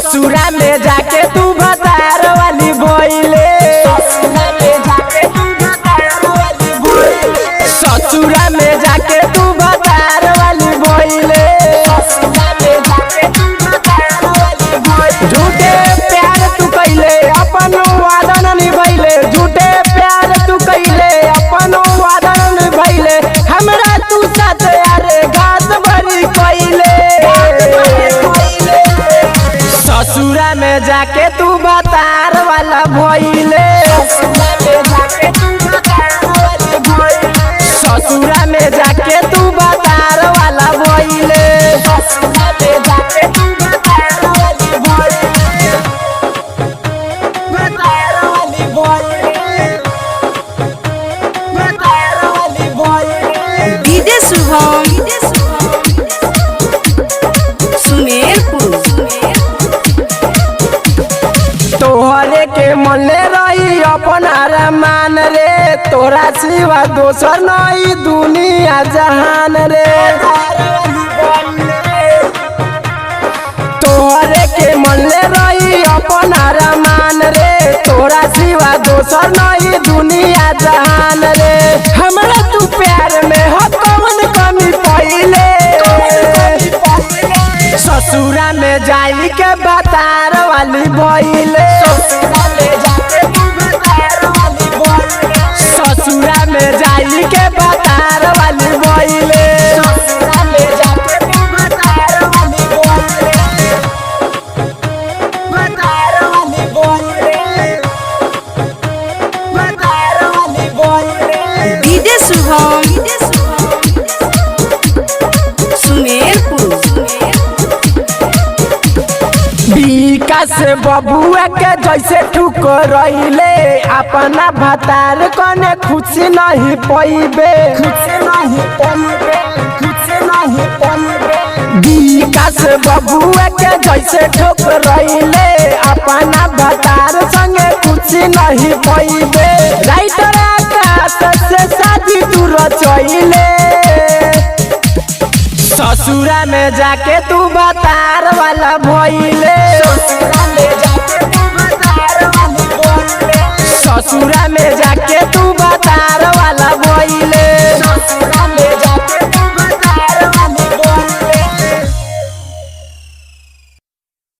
ससुरा में जाके तू भतार वाली बोले, ससुरा में जाके तू भतार वाली बोले। झूठे प्यार तू कैले अपन वादा न निभैले, झूठे प्यार तू कैले अपन वादा न निभैले। हमरा तू साथ यारे घात भरी कैले, ससुरा में जाके तू भतार वाला भइले, ससुरा में जाके तू भतार वाला भइले। डीजे शुभम सुमेरपुर। तोहरे के मन ले रही अपन अरमान रे, तोरा सिवा दोसर नहीं दुनिया जहान रे। तोहरे के मन ले रही अपन अरमान रे, तोरा सिवा दोसर नहीं दुनिया जहान रे। हमरा तू प्यार में हो कौन कमी पहिले, ससुरा में जाई के भतार वाली भइले, ससुरा में जाई के भतार वाली भइले। डीजे शुभम सुमेरपुर। विकास बबुआ के जैसे ठुकरइले, अपना भतार कने खुशी नहीं पइबे, विकास बबुआ के जैसे ठुकरइले, अपना भतार संगे खुशी नहीं पइबे। राइटर आकाश से शादी तू रचइले, ससुरा में जाके तू भतार वाला भइले, ससुरा में